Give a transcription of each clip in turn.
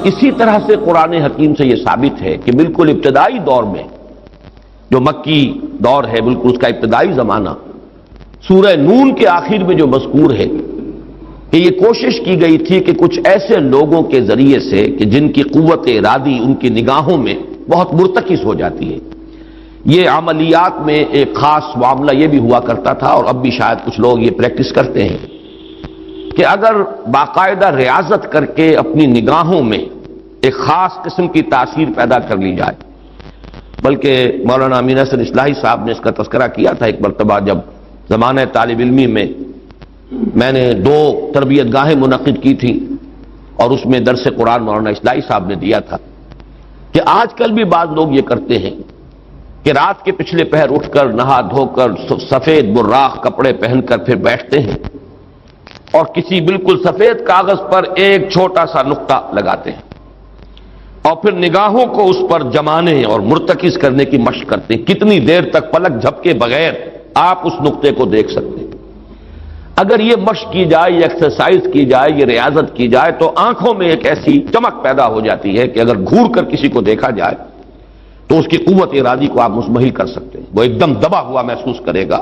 اسی طرح سے قرآن حکیم سے یہ ثابت ہے کہ بالکل ابتدائی دور میں جو مکی دور ہے، بالکل اس کا ابتدائی زمانہ، سورہ نون کے آخر میں جو مذکور ہے کہ یہ کوشش کی گئی تھی کہ کچھ ایسے لوگوں کے ذریعے سے کہ جن کی قوت ارادی ان کی نگاہوں میں بہت مرتکز ہو جاتی ہے، یہ عملیات میں ایک خاص معاملہ یہ بھی ہوا کرتا تھا، اور اب بھی شاید کچھ لوگ یہ پریکٹس کرتے ہیں کہ اگر باقاعدہ ریاضت کر کے اپنی نگاہوں میں ایک خاص قسم کی تاثیر پیدا کر لی جائے، بلکہ مولانا امین حسن اصلاحی صاحب نے اس کا تذکرہ کیا تھا ایک مرتبہ جب زمانہ طالب علمی میں نے 2 تربیت گاہیں منعقد کی تھیں، اور اس میں درس قرآن مولانا اصلاحی صاحب نے دیا تھا کہ آج کل بھی بعض لوگ یہ کرتے ہیں کہ رات کے پچھلے پہر اٹھ کر نہا دھو کر سفید براق کپڑے پہن کر پھر بیٹھتے ہیں اور کسی بالکل سفید کاغذ پر ایک چھوٹا سا نقطہ لگاتے ہیں اور پھر نگاہوں کو اس پر جمانے اور مرتکز کرنے کی مشق کرتے ہیں۔ کتنی دیر تک پلک جھپکے بغیر آپ اس نقطے کو دیکھ سکتے ہیں۔ اگر یہ مشق کی جائے، یہ ایکسرسائز کی جائے، یہ ریاضت کی جائے تو آنکھوں میں ایک ایسی چمک پیدا ہو جاتی ہے کہ اگر گھور کر کسی کو دیکھا جائے تو اس کی قوت ارادی کو آپ مزمحل کر سکتے ہیں، وہ ایک دم دبا ہوا محسوس کرے گا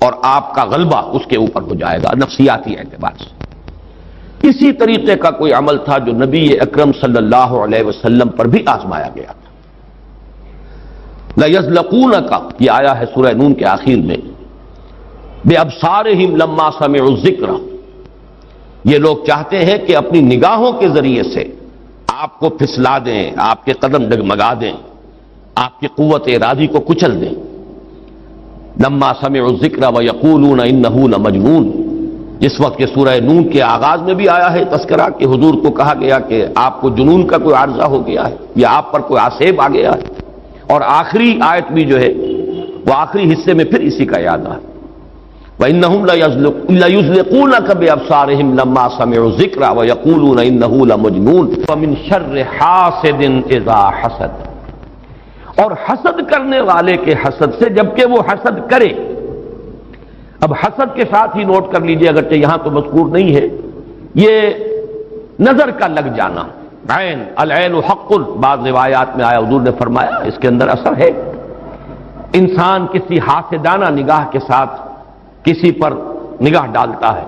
اور آپ کا غلبہ اس کے اوپر ہو جائے گا نفسیاتی اعتبار سے۔ اسی طریقے کا کوئی عمل تھا جو نبی اکرم صلی اللہ علیہ وسلم پر بھی آزمایا گیا تھا۔ لَيَزْلَقُونَكَ یہ آیا ہے سورہ نون کے آخر میں، بِأَبْصَارِهِمْ لَمَّا سَمِعُوا الذِّكْرَ، یہ لوگ چاہتے ہیں کہ اپنی نگاہوں کے ذریعے سے آپ کو پھسلا دیں، آپ کے قدم ڈگمگا دیں، آپ کی قوت ارادی کو کچل دیں۔ لما سمعوا الذکر ویقولون انہ لمجنون، جس وقت کہ سورہ نون کے آغاز میں بھی آیا ہے تذکرہ کہ حضور کو کہا گیا کہ آپ کو جنون کا کوئی عارضہ ہو گیا ہے یا آپ پر کوئی آسیب آ گیا ہے، اور آخری آیت بھی جو ہے وہ آخری حصے میں پھر اسی کا یاد ہے، وَإِنَّهُمْ لَيُزْلِقُونَكَ بِأَبْصَارِهِمْ لَمَّا سَمِعُوا الذِّكْرَ وَيَقُولُونَ إِنَّهُ لَمَجْنُونٌ وَمِنْ شَرِّ حَاسِدٍ إِذَا حَسَدَ، اور حسد کرنے والے کے حسد سے جبکہ وہ حسد کرے۔ اب حسد کے ساتھ ہی نوٹ کر لیجئے، اگرچہ یہاں تو مذکور نہیں ہے، یہ نظر کا لگ جانا، عین العین حق، بعض روایات میں آیا حضور نے فرمایا اس کے اندر اثر ہے۔ انسان کسی حاسدانہ نگاہ کے ساتھ کسی پر نگاہ ڈالتا ہے،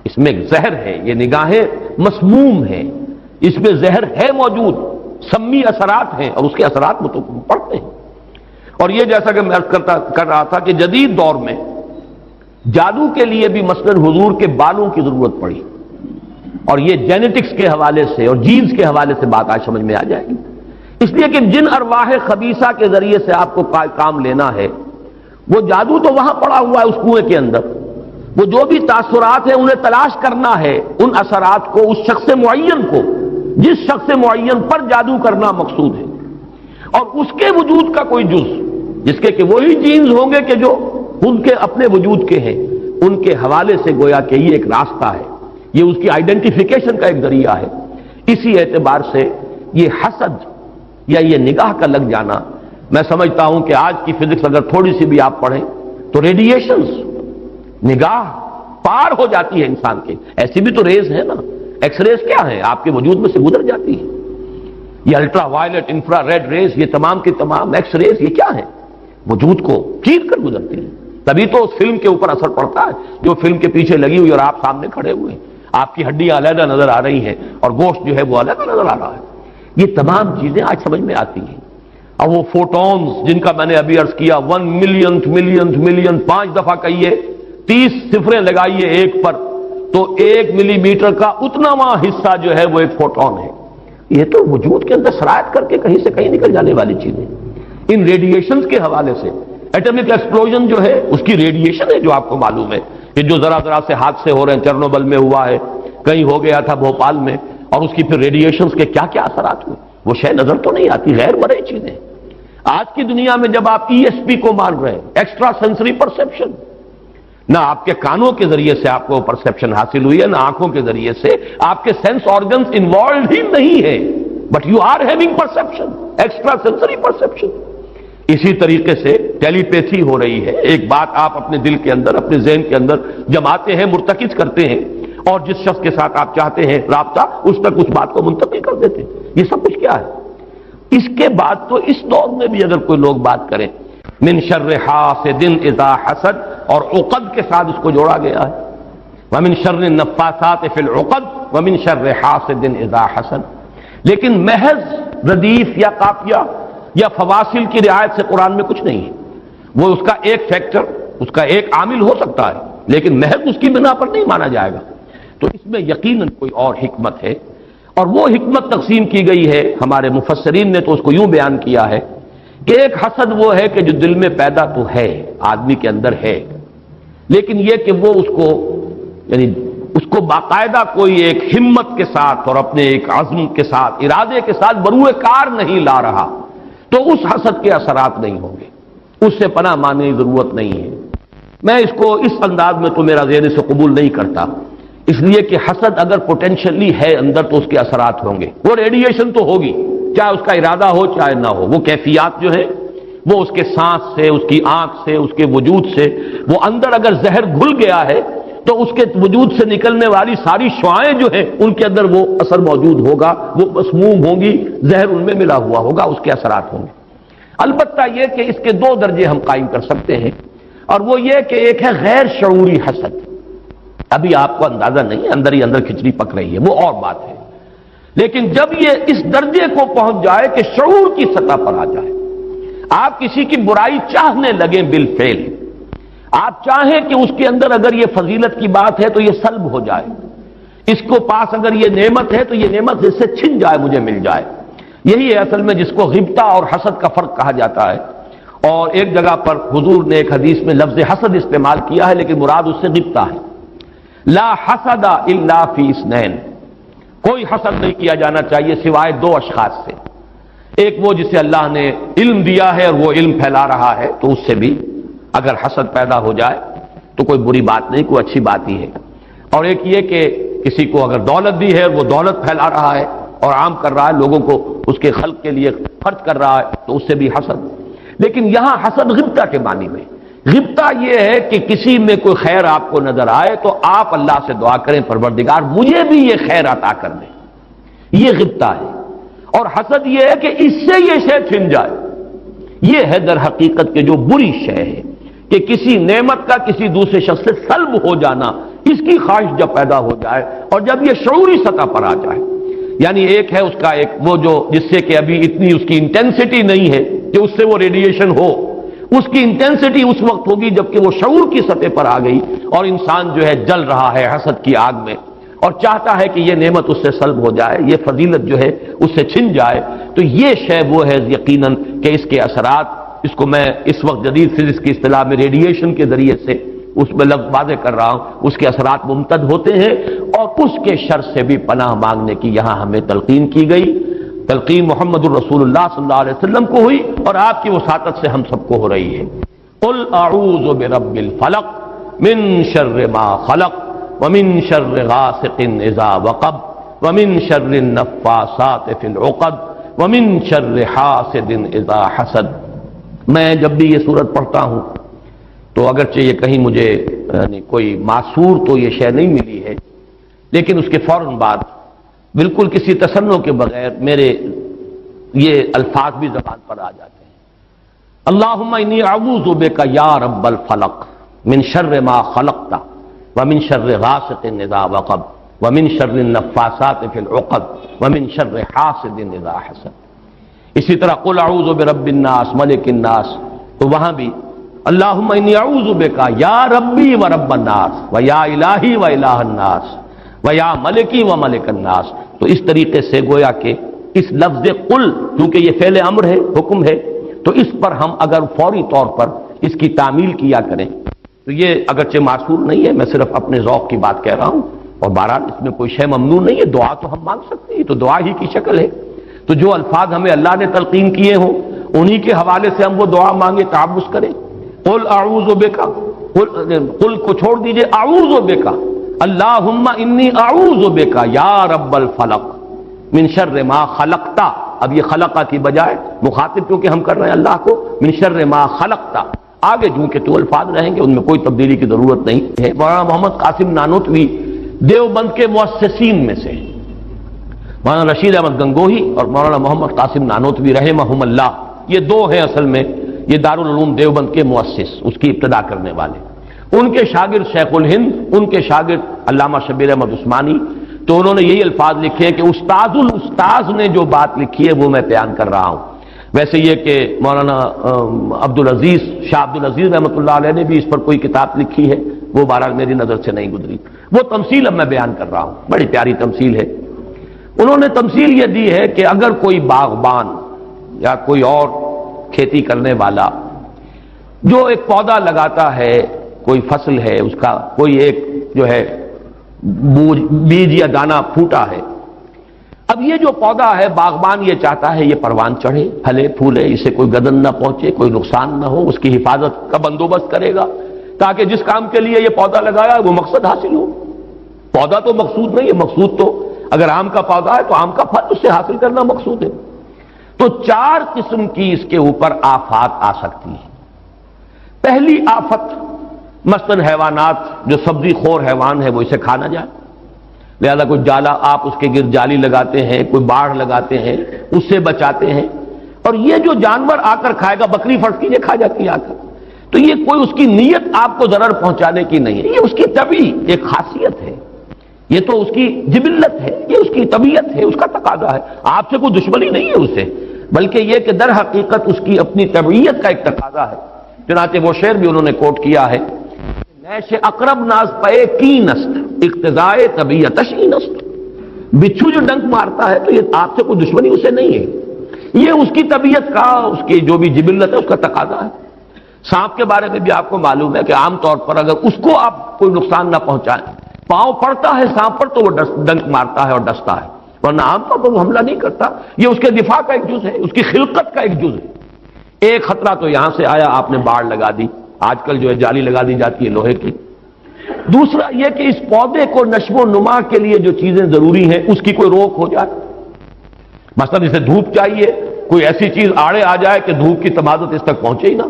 اس میں زہر ہے، یہ نگاہیں مسموم ہیں، اس میں زہر ہے موجود، سمی اثرات ہیں اور اس کے اثرات میں تو پڑتے ہیں۔ اور یہ جیسا کہ میں عرض کر رہا تھا کہ جدید دور میں جادو کے لیے بھی مثلاً حضور کے بالوں کی ضرورت پڑی، اور یہ جینیٹکس کے حوالے سے اور جینز کے حوالے سے بات آج سمجھ میں آ جائے گی، اس لیے کہ جن ارواح خبیثہ کے ذریعے سے آپ کو کام لینا ہے، وہ جادو تو وہاں پڑا ہوا ہے اس کنویں کے اندر، وہ جو بھی تاثرات ہیں انہیں تلاش کرنا ہے، ان اثرات کو اس شخص معین کو، جس شخص معین پر جادو کرنا مقصود ہے، اور اس کے وجود کا کوئی جز جس کے کہ وہی جینز ہوں گے کہ جو ان کے اپنے وجود کے ہیں، ان کے حوالے سے گویا کہ یہ ایک راستہ ہے، یہ اس کی آئیڈینٹیفیکیشن کا ایک ذریعہ ہے۔ اسی اعتبار سے یہ حسد یا یہ نگاہ کا لگ جانا، میں سمجھتا ہوں کہ آج کی فزکس اگر تھوڑی سی بھی آپ پڑھیں تو ریڈیشنز نگاہ پار ہو جاتی ہے انسان کے، ایسی بھی تو ریز ہے نا، ایکس ریز کیا ہے، آپ کے وجود میں سے گزر جاتی ہے، یہ ultra violet infra red rays, یہ تمام کی تمام ایکس ریز، یہ کیا ہے، وجود کو چیر کر گزرتی ہے، تبھی تو اس فلم کے اوپر اثر پڑتا ہے جو فلم کے پیچھے لگی ہوئی اور آپ سامنے کھڑے ہوئے ہیں، آپ کی ہڈیاں علیحدہ نظر آ رہی ہیں اور گوشت جو ہے وہ علیحدہ نظر آ رہا ہے، یہ تمام چیزیں آج سمجھ میں آتی ہیں۔ اب وہ فوٹونز جن کا میں نے ابھی عرض کیا 1 ملین 5 دفعہ کہیے، 30 صفریں لگائیے ایک پر تو 1 ملی میٹر کا اتناواں حصہ جو ہے وہ ایک فوٹون ہے، یہ تو وجود کے اندر سرایت کر کے کہیں سے کہیں نکل جانے والی چیزیں۔ ان ریڈیشنز کے حوالے سے ایٹمک ایکسپلوژن جو ہے اس کی ریڈیشن ہے جو آپ کو معلوم ہے کہ جو ذرا ذرا سے حادثے ہو رہے ہیں، چرنوبل میں ہوا ہے، کہیں ہو گیا تھا بھوپال میں، اور اس کی پھر ریڈیشنز کے کیا کیا اثرات ہوئے، وہ شے نظر تو نہیں آتی، غیر مرئی چیزیں۔ آج کی دنیا میں جب آپ ESP کو مان رہے ہیں، ایکسٹرا سینسری پرسیپشن، نہ آپ کے کانوں کے ذریعے سے آپ کو پرسیپشن حاصل ہوئی ہے، نہ آنکھوں کے ذریعے سے، آپ کے سینس آرگنز انوالوڈ ہی نہیں ہے، but you are having perception, extra sensory perception. اسی طریقے سے ٹیلی پیتھی ہو رہی ہے، ایک بات آپ اپنے دل کے اندر، اپنے ذہن کے اندر جماتے ہیں، مرتکز کرتے ہیں، اور جس شخص کے ساتھ آپ چاہتے ہیں رابطہ اس تک اس بات کو منتقل کر دیتے ہیں۔ یہ سب کچھ کیا ہے؟ اس کے بعد تو اس دور میں بھی اگر کوئی لوگ بات کریں من شر حاسد اذا حسد، اور عقد کے ساتھ اس کو جوڑا گیا ہے، ومن شر النفاثات فی العقد ومن شر حاسد اذا حسد، لیکن محض ردیف یا قافیہ یا فواصل کی رعایت سے قرآن میں کچھ نہیں ہے۔ وہ اس کا ایک فیکٹر، اس کا ایک عامل ہو سکتا ہے، لیکن محض اس کی بنا پر نہیں مانا جائے گا۔ تو اس میں یقیناً کوئی اور حکمت ہے، اور وہ حکمت تقسیم کی گئی ہے۔ ہمارے مفسرین نے تو اس کو یوں بیان کیا ہے کہ ایک حسد وہ ہے کہ جو دل میں پیدا تو ہے، آدمی کے اندر ہے، لیکن یہ کہ وہ اس کو یعنی اس کو باقاعدہ کوئی ایک ہمت کے ساتھ اور اپنے ایک عزم کے ساتھ، ارادے کے ساتھ بروئے کار نہیں لا رہا، تو اس حسد کے اثرات نہیں ہوں گے، اس سے پناہ مانگنے کی ضرورت نہیں ہے۔ میں اس کو اس انداز میں تو میرا ذہن سے قبول نہیں کرتا، اس لیے کہ حسد اگر پوٹینشلی ہے اندر تو اس کے اثرات ہوں گے، وہ ریڈیشن تو ہوگی، چاہے اس کا ارادہ ہو چاہے نہ ہو، وہ کیفیات جو ہے وہ اس کے سانس سے، اس کی آنکھ سے، اس کے وجود سے، وہ اندر اگر زہر گھل گیا ہے تو اس کے وجود سے نکلنے والی ساری شعاعیں جو ہیں ان کے اندر وہ اثر موجود ہوگا، وہ مسموم ہوں گی، زہر ان میں ملا ہوا ہوگا، اس کے اثرات ہوں گے۔ البتہ یہ کہ اس کے دو درجے ہم قائم کر سکتے ہیں، اور وہ یہ کہ ایک ہے غیر شعوری حسد، ابھی آپ کو اندازہ نہیں ہے، اندر ہی اندر کھچڑی پک رہی ہے، وہ اور بات ہے، لیکن جب یہ اس درجے کو پہنچ جائے کہ شعور کی سطح پر آ جائے، آپ کسی کی برائی چاہنے لگیں بالفعل، آپ چاہیں کہ اس کے اندر اگر یہ فضیلت کی بات ہے تو یہ سلب ہو جائے، اس کو پاس اگر یہ نعمت ہے تو یہ نعمت اس سے چھن جائے، مجھے مل جائے، یہی ہے اصل میں جس کو غبطہ اور حسد کا فرق کہا جاتا ہے۔ اور ایک جگہ پر حضور نے ایک حدیث میں لفظ حسد استعمال کیا ہے، لیکن مراد اس سے غبطہ ہے۔ لا حسد الا فی اثنین، کوئی حسد نہیں کیا جانا چاہیے سوائے دو اشخاص سے، ایک وہ جسے اللہ نے علم دیا ہے اور وہ علم پھیلا رہا ہے تو اس سے بھی اگر حسد پیدا ہو جائے تو کوئی بری بات نہیں، کوئی اچھی بات ہی ہے، اور ایک یہ کہ کسی کو اگر دولت دی ہے وہ دولت پھیلا رہا ہے اور عام کر رہا ہے، لوگوں کو اس کے خلق کے لیے خرچ کر رہا ہے تو اس سے بھی حسد۔ لیکن یہاں حسد غبطہ کے معنی میں، غبطہ یہ ہے کہ کسی میں کوئی خیر آپ کو نظر آئے تو آپ اللہ سے دعا کریں پروردگار مجھے بھی یہ خیر عطا کر دے، یہ غبطہ ہے۔ اور حسد یہ ہے کہ اس سے یہ شے چھن جائے، یہ ہے در حقیقت کہ جو بری شے ہے کہ کسی نعمت کا کسی دوسرے شخص سے سلب ہو جانا، اس کی خواہش جب پیدا ہو جائے اور جب یہ شعوری سطح پر آ جائے، یعنی ایک ہے اس کا ایک وہ جو جس سے کہ ابھی اتنی اس کی انٹینسٹی نہیں ہے کہ اس سے وہ ریڈیشن ہو، اس کی انٹینسٹی اس وقت ہوگی جبکہ وہ شعور کی سطح پر آ گئی اور انسان جو ہے جل رہا ہے حسد کی آگ میں اور چاہتا ہے کہ یہ نعمت اس سے سلب ہو جائے، یہ فضیلت جو ہے اس سے چھن جائے، تو یہ شے وہ ہے یقیناً کہ اس کے اثرات، اس کو میں اس وقت جدید فزکس کی اصطلاح میں ریڈیشن کے ذریعے سے اس میں لفظ واضح کر رہا ہوں، اس کے اثرات ممتد ہوتے ہیں، اور اس کے شر سے بھی پناہ مانگنے کی یہاں ہمیں تلقین کی گئی۔ تلقین محمد الرسول اللہ صلی اللہ علیہ وسلم کو ہوئی اور آپ کی وساطت سے ہم سب کو ہو رہی ہے۔ قل اعوذ برب الفلق من شر ما خلق ومن شر غاسق اذا وقب ومن شر النفاثات فی العقد ومن شر حاسد اذا حسد۔ میں جب بھی یہ سورت پڑھتا ہوں تو اگرچہ یہ کہیں مجھے یعنی کوئی معصور تو یہ شے نہیں ملی ہے، لیکن اس کے فوراً بعد بالکل کسی تصنع کے بغیر میرے یہ الفاظ بھی زبان پر آ جاتے ہیں، اللہم انی اعوذ بک یا رب الفلق من شر ما خلقت ومن شر غاسق اذا وقب ومن شر النفاثات فی العقد ومن شر حاسد اذا حسد۔ اسی طرح قل اعوذ برب الناس ملک الناس، تو وہاں بھی اللہم انی اعوذ بک یا ربی و رب الناس و یا الہی و الہ الناس و یا ملکی و ملک الناس۔ تو اس طریقے سے گویا کہ اس لفظ قل کیونکہ یہ فعل امر ہے، حکم ہے، تو اس پر ہم اگر فوری طور پر اس کی تعمیل کیا کریں تو یہ اگرچہ معصور نہیں ہے، میں صرف اپنے ذوق کی بات کہہ رہا ہوں، اور بہرحال اس میں کوئی شے ممنوع نہیں ہے، دعا تو ہم مانگ سکتے ہیں، تو دعا ہی کی شکل ہے، تو جو الفاظ ہمیں اللہ نے تلقین کیے ہوں انہی کے حوالے سے ہم وہ دعا مانگے، تعوذ کریں۔ قل اعوذ بک، قل کو چھوڑ دیجئے، اعوذ بک، اللہم انی اعوذ بک یا رب الفلق من شر ما خلقت، اب یہ خلقہ کی بجائے مخاطب کیونکہ ہم کر رہے ہیں اللہ کو، من شر ما خلقت، آگے جو کہ تو الفاظ رہیں گے ان میں کوئی تبدیلی کی ضرورت نہیں ہے۔ مولانا محمد قاسم نانوتوی دیوبند کے مؤسسین میں سے مولانا رشید احمد گنگوہی اور مولانا محمد قاسم نانوتوی رحمہم اللہ، یہ دو ہیں اصل میں یہ دارالعلوم دیوبند کے مؤسس، اس کی ابتدا کرنے والے۔ ان کے شاگرد شیخ الہند، ان کے شاگرد علامہ شبیر احمد عثمانی، تو انہوں نے یہی الفاظ لکھے ہیں کہ استاذ الاستاذ نے جو بات لکھی ہے وہ میں بیان کر رہا ہوں۔ ویسے یہ کہ مولانا عبدالعزیز شاہ عبدالعزیز رحمۃ اللہ علیہ نے بھی اس پر کوئی کتاب لکھی ہے، وہ بہرحال میری نظر سے نہیں گزری، وہ تمثیل اب میں بیان کر رہا ہوں، بڑی پیاری تمثیل ہے۔ انہوں نے تمثیل یہ دی ہے کہ اگر کوئی باغبان یا کوئی اور کھیتی کرنے والا جو ایک پودا لگاتا ہے، کوئی فصل ہے، اس کا کوئی ایک جو ہے بیج یا دانہ پھوٹا ہے، اب یہ جو پودا ہے باغبان یہ چاہتا ہے یہ پروان چڑھے، پھلے پھولے، اسے کوئی گدن نہ پہنچے، کوئی نقصان نہ ہو، اس کی حفاظت کا بندوبست کرے گا تاکہ جس کام کے لیے یہ پودا لگایا وہ مقصد حاصل ہو۔ پودا تو مقصود نہیں ہے، مقصود تو اگر آم کا پودا ہے تو آم کا پھل اس سے حاصل کرنا مقصود ہے۔ تو چار قسم کی اس کے اوپر آفات آ سکتی ہیں۔ پہلی آفت مثلاً حیوانات، جو سبزی خور حیوان ہے وہ اسے کھا نہ جائے، لہذا کوئی جالا آپ اس کے گرد جالی لگاتے ہیں، کوئی باڑھ لگاتے ہیں، اس سے بچاتے ہیں، اور یہ جو جانور آ کر کھائے گا، بکری فرض کیجیے کھا جاتی ہے آ کر، تو یہ کوئی اس کی نیت آپ کو ضرر پہنچانے کی نہیں ہے، یہ اس کی طبعی ایک خاصیت ہے، یہ تو اس کی جبلت ہے، یہ اس کی طبیعت ہے، اس کا تقاضا ہے، آپ سے کوئی دشمنی نہیں ہے اس سے، بلکہ یہ کہ در حقیقت اس کی اپنی طبعیت کا ایک تقاضا ہے۔ چنانچہ وہ شعر بھی انہوں نے کوٹ کیا ہے، نیش اقرب ناز پے کی نست اقتضائے طبیعتش این است، بچھو جو ڈنک مارتا ہے تو یہ آپ سے کوئی دشمنی اسے نہیں ہے، یہ اس کی طبیعت کا، اس کی جو بھی جبلت ہے اس کا تقاضا ہے۔ سانپ کے بارے میں بھی آپ کو معلوم ہے کہ عام طور پر اگر اس کو آپ کوئی نقصان نہ پہنچائیں، پاؤں پڑتا ہے سانپ پر تو وہ ڈنک مارتا ہے اور ڈستا ہے، ورنہ عام طور پر وہ حملہ نہیں کرتا، یہ اس کے دفاع کا ایک جز ہے، اس کی خلقت کا ایک جز ہے۔ ایک خطرہ تو یہاں سے آیا، آپ نے باڑ لگا دی، آج کل جو ہے جالی لگا دی جاتی ہے لوہے کی۔ دوسرا یہ کہ اس پودے کو نشو و نما کے لیے جو چیزیں ضروری ہیں اس کی کوئی روک ہو جائے، مثلا اسے دھوپ چاہیے، کوئی ایسی چیز آڑے آ جائے کہ دھوپ کی تمادت اس تک پہنچے ہی نہ،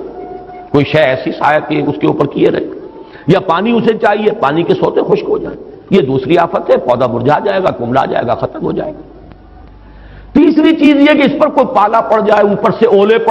کوئی شے ایسی سایہ کی اس کے اوپر کیے رہے، یا پانی اسے چاہیے، پانی کے سوتے خشک ہو جائیں، یہ دوسری آفت ہے، پودا مرجھا جائے گا، کملا جائے گا، ختم ہو جائے گا۔ تیسری چیز یہ کہ اس پر کوئی پالا پڑ جائے، اوپر سے اولے پڑ